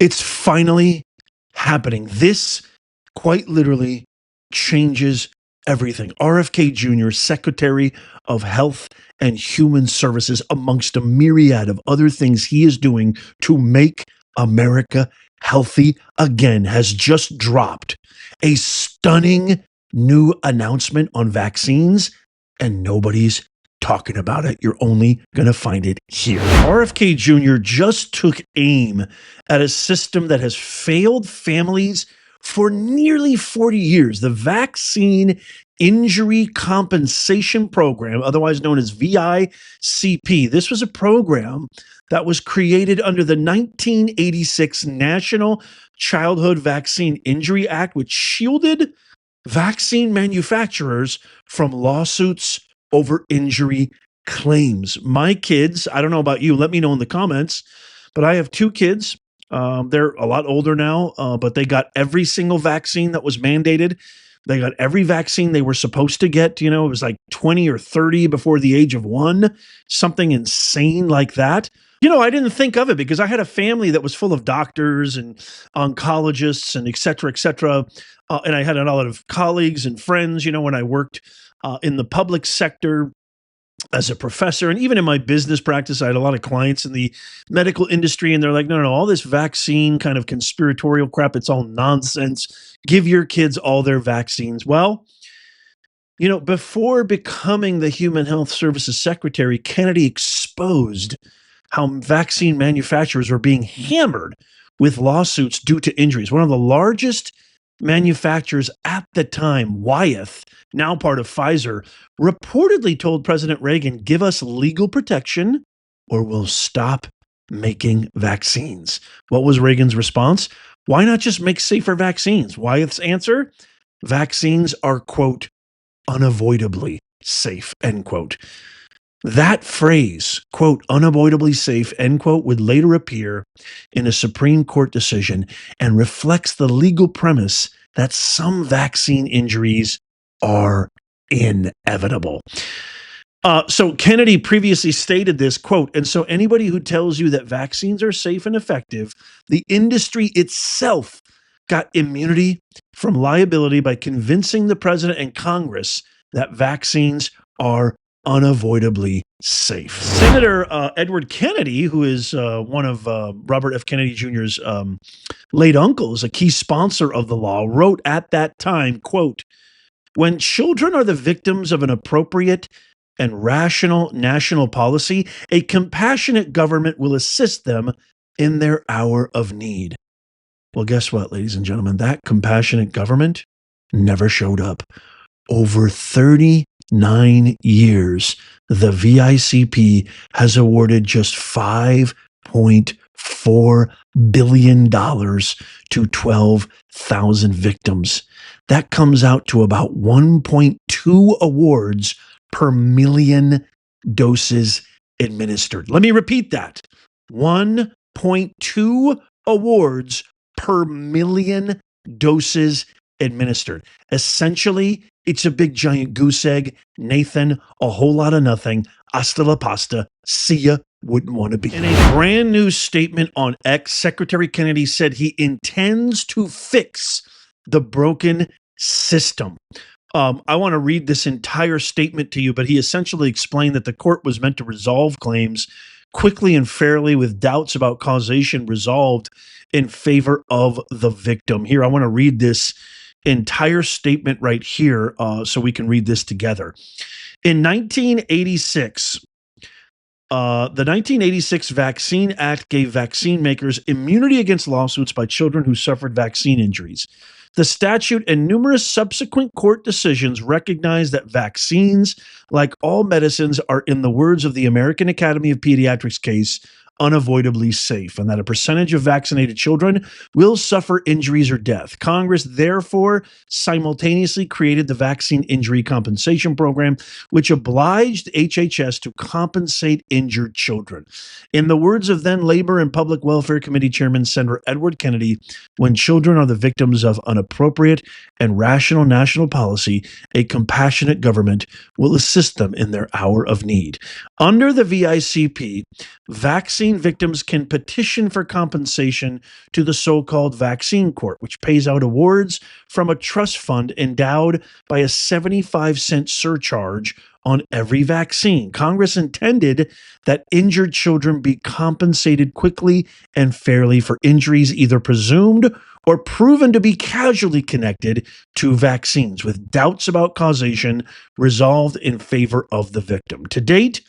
It's finally happening. This quite literally changes everything. RFK Jr., Secretary of Health and Human Services, amongst a myriad of other things he is doing to make America healthy again, has just dropped a stunning new announcement on vaccines, and nobody's talking about it. You're only going to find it here. RFK Jr. just took aim at a system that has failed families for nearly 40 years. The Vaccine Injury Compensation Program, otherwise known as VICP. This was a program that was created under the 1986 National Childhood Vaccine Injury Act, which shielded vaccine manufacturers from lawsuits over injury claims. My kids, I don't know about you, let me know in the comments, but I have two kids. They're a lot older now, but they got every single vaccine that was mandated. They got every vaccine they were supposed to get. You know, it was like 20 or 30 before the age of 1, something insane like that. You know, I didn't think of it because I had a family that was full of doctors and oncologists and et cetera, et cetera. And I had a lot of colleagues and friends, you know, when I worked in the public sector as a professor, and even in my business practice, I had a lot of clients in the medical industry, and they're like, no, all this vaccine kind of conspiratorial crap, it's all nonsense. Give your kids all their vaccines. Well, you know, before becoming the Human Health Services Secretary, Kennedy exposed how vaccine manufacturers were being hammered with lawsuits due to injuries. One of the largest manufacturers at the time, Wyeth, now part of Pfizer, reportedly told President Reagan, give us legal protection or we'll stop making vaccines. What was Reagan's response? Why not just make safer vaccines? Wyeth's answer? Vaccines are, quote, unavoidably safe, end quote. That phrase, quote, unavoidably safe, end quote, would later appear in a Supreme Court decision and reflects the legal premise that some vaccine injuries are inevitable. So Kennedy previously stated this, quote, and so anybody who tells you that vaccines are safe and effective, the industry itself got immunity from liability by convincing the president and Congress that vaccines are unavoidably safe. Senator Edward Kennedy, who is one of Robert F. Kennedy Jr.'s late uncles, a key sponsor of the law, wrote at that time, quote, when children are the victims of an appropriate and rational national policy, a compassionate government will assist them in their hour of need. Well, guess what, ladies and gentlemen? That compassionate government never showed up. Over 39 years, the VICP has awarded just $5.4 billion to 12,000 victims. That comes out to about 1.2 awards per million doses administered. Let me repeat that. 1.2 awards per million doses administered. Essentially, it's a big giant goose egg. Nathan, a whole lot of nothing. Hasta la pasta. See ya. Wouldn't want to be. In a brand new statement on X, Secretary Kennedy said he intends to fix the broken system. I want to read this entire statement to you, but he essentially explained that the court was meant to resolve claims quickly and fairly with doubts about causation resolved in favor of the victim. Here, I want to read this entire statement right here so we can read this together. In 1986, the 1986 Vaccine Act gave vaccine makers immunity against lawsuits by children who suffered vaccine injuries. The statute and numerous subsequent court decisions recognize that vaccines, like all medicines, are, in the words of the American Academy of Pediatrics case, unavoidably safe, and that a percentage of vaccinated children will suffer injuries or death. Congress, therefore, simultaneously created the Vaccine Injury Compensation Program, which obliged HHS to compensate injured children. In the words of then Labor and Public Welfare Committee Chairman Senator Edward Kennedy, when children are the victims of inappropriate and rational national policy, a compassionate government will assist them in their hour of need. Under the VICP, vaccine vaccine victims can petition for compensation to the so-called vaccine court, which pays out awards from a trust fund endowed by a 75-cent surcharge on every vaccine. Congress intended that injured children be compensated quickly and fairly for injuries either presumed or proven to be causally connected to vaccines, with doubts about causation resolved in favor of the victim. To date,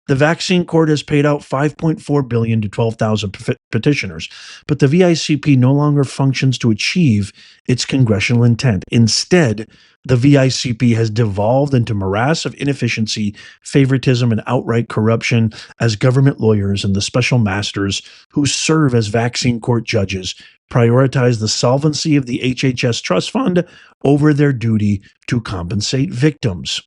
the vaccine court has paid out $5.4 billion to 12,000 petitioners, but the VICP no longer functions to achieve its congressional intent. Instead, the VICP has devolved into morass of inefficiency, favoritism, and outright corruption as government lawyers and the special masters who serve as vaccine court judges prioritize the solvency of the HHS trust fund over their duty to compensate victims.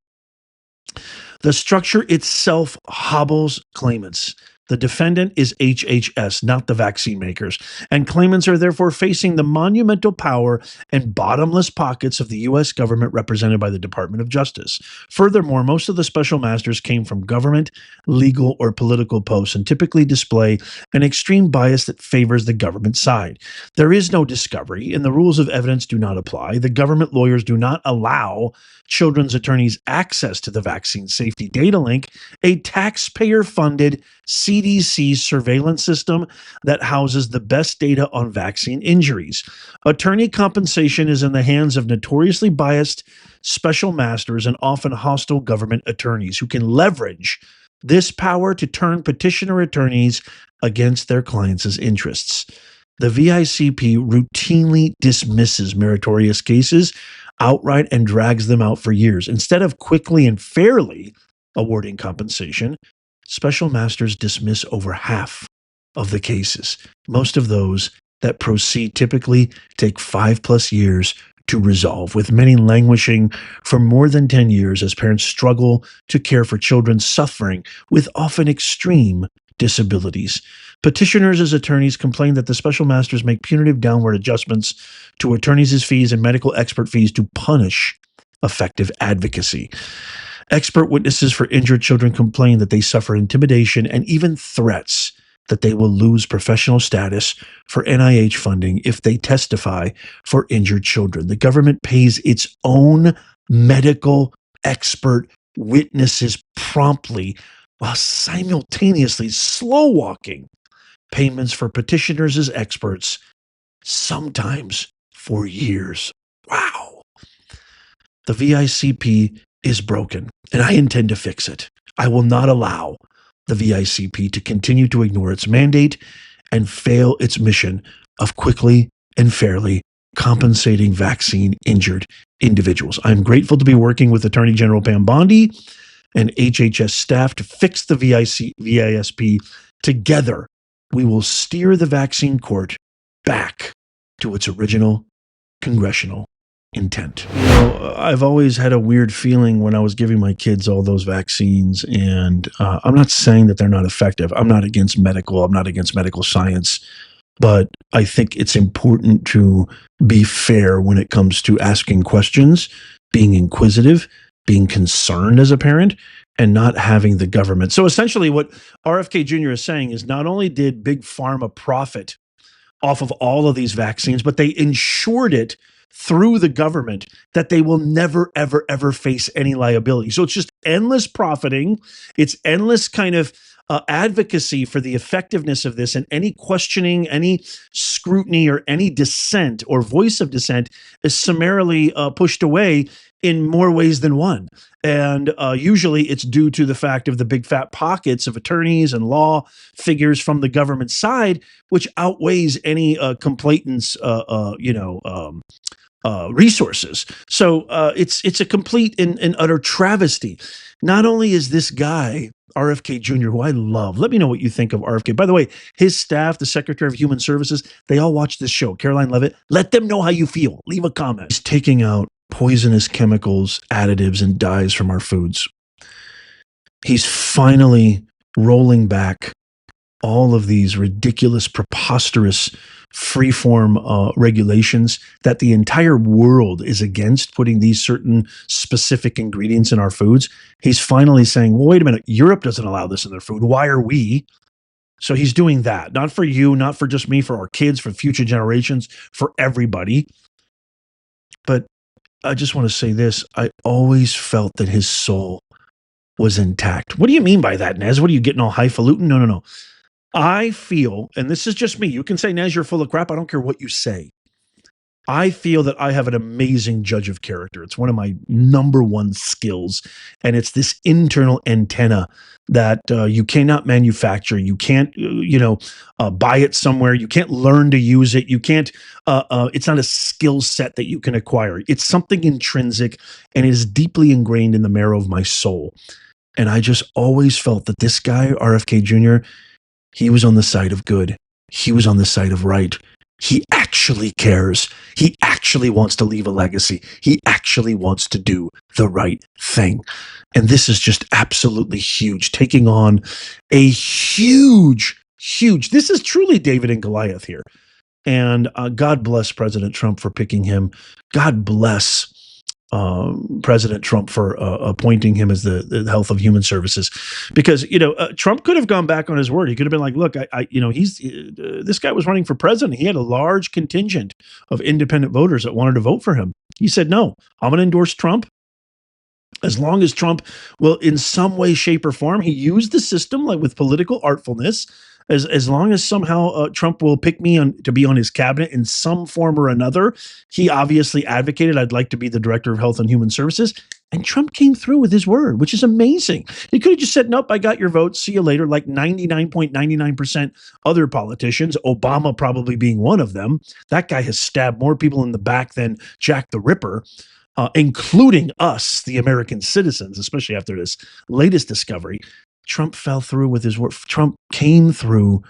The structure itself hobbles claimants. The defendant is HHS, not the vaccine makers, and claimants are therefore facing the monumental power and bottomless pockets of the U.S. government represented by the Department of Justice. Furthermore, most of the special masters came from government, legal, or political posts and typically display an extreme bias that favors the government side. There is no discovery, and the rules of evidence do not apply. The government lawyers do not allow children's attorneys access to the Vaccine Safety Data Link, a taxpayer-funded CDC surveillance system that houses the best data on vaccine injuries. Attorney compensation is in the hands of notoriously biased special masters and often hostile government attorneys who can leverage this power to turn petitioner attorneys against their clients' interests. The VICP routinely dismisses meritorious cases outright and drags them out for years. Instead of quickly and fairly awarding compensation, special masters dismiss over half of the cases. Most of those that proceed typically take 5+ years to resolve, with many languishing for more than 10 years as parents struggle to care for children suffering with often extreme disabilities. Petitioners as attorneys complain that the special masters make punitive downward adjustments to attorneys' fees and medical expert fees to punish effective advocacy. Expert witnesses for injured children complain that they suffer intimidation and even threats that they will lose professional status for NIH funding if they testify for injured children. The government pays its own medical expert witnesses promptly while simultaneously slow-walking payments for petitioners as experts, sometimes for years. Wow. The VICP is broken, and I intend to fix it. I will not allow the VICP to continue to ignore its mandate and fail its mission of quickly and fairly compensating vaccine-injured individuals. I'm grateful to be working with Attorney General Pam Bondi and HHS staff to fix the VISP. Together, we will steer the vaccine court back to its original congressional intent. You know, I've always had a weird feeling when I was giving my kids all those vaccines, and I'm not saying that they're not effective. I'm not against medical science, but I think it's important to be fair when it comes to asking questions, being inquisitive, being concerned as a parent, and not having the government. So essentially what RFK Jr. is saying is not only did Big Pharma profit off of all of these vaccines, but they ensured it through the government that they will never, ever, ever face any liability. So it's just endless profiting. It's endless kind of advocacy for the effectiveness of this, and any questioning, any scrutiny, or any dissent or voice of dissent is summarily pushed away in more ways than one. And usually it's due to the fact of the big fat pockets of attorneys and law figures from the government side, which outweighs any complainants, resources. So it's a complete and utter travesty. Not only is this guy, RFK Jr., who I love, let me know what you think of RFK. By the way, his staff, the Secretary of Human Services, they all watch this show. Caroline Levitt, let them know how you feel. Leave a comment. He's taking out poisonous chemicals, additives, and dyes from our foods. He's finally rolling back all of these ridiculous, preposterous, freeform regulations that the entire world is against, putting these certain specific ingredients in our foods. He's finally saying, well, wait a minute, Europe doesn't allow this in their food. Why are we? So he's doing that, not for you, not for just me, for our kids, for future generations, for everybody. But I just want to say this. I always felt that his soul was intact. What do you mean by that, Nez? What are you getting all highfalutin? No, no, no. I feel, and this is just me, you can say, Nez, you're full of crap. I don't care what you say. I feel that I have an amazing judge of character. It's one of my number one skills. And it's this internal antenna that you cannot manufacture. You can't, buy it somewhere. You can't learn to use it. You can't, it's not a skill set that you can acquire. It's something intrinsic and it is deeply ingrained in the marrow of my soul. And I just always felt that this guy, RFK Jr., he was on the side of good. He was on the side of right. He actually cares. He actually wants to leave a legacy. He actually wants to do the right thing. And this is just absolutely huge, taking on a huge, this is truly David and Goliath here. And God bless President Trump for picking him. God bless President Trump for appointing him as the Health of Human Services, because Trump could have gone back on his word. He could have been like, "Look, this guy was running for president. He had a large contingent of independent voters that wanted to vote for him." He said, "No, I'm going to endorse Trump." As long as Trump will, in some way, shape, or form, he used the system like with political artfulness. As long as somehow Trump will pick me to be on his cabinet in some form or another, he obviously advocated, I'd like to be the director of Health and Human Services. And Trump came through with his word, which is amazing. He could have just said, nope, I got your vote. See you later. Like 99.99% other politicians, Obama probably being one of them. That guy has stabbed more people in the back than Jack the Ripper. Including us, the American citizens, especially after this latest discovery. Trump fell through with his word. Trump came through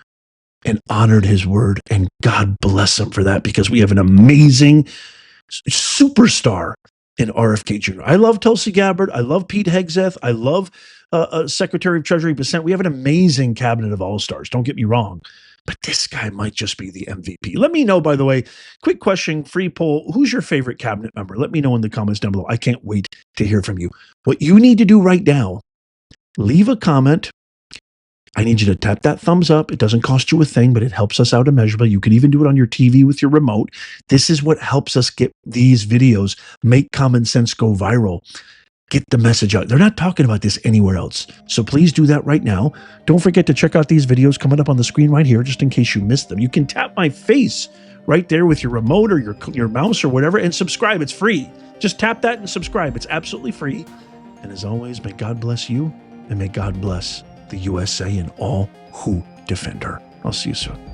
and honored his word, and God bless him for that, because we have an amazing superstar in RFK Jr. I love Tulsi Gabbard. I love Pete Hegseth. I love Secretary of Treasury Bissett. We have an amazing cabinet of all-stars. Don't get me wrong. But this guy might just be the MVP. Let me know, by the way, quick question, free poll. Who's your favorite cabinet member? Let me know in the comments down below. I can't wait to hear from you. What you need to do right now, leave a comment. I need you to tap that thumbs up. It doesn't cost you a thing, but it helps us out immeasurably. You can even do it on your TV with your remote. This is what helps us get these videos, make common sense go viral. Get the message out. They're not talking about this anywhere else. So please do that right now. Don't forget to check out these videos coming up on the screen right here, just in case you missed them. You can tap my face right there with your remote or your mouse or whatever and subscribe. It's free. Just tap that and subscribe. It's absolutely free. And as always, may God bless you and may God bless the USA and all who defend her. I'll see you soon.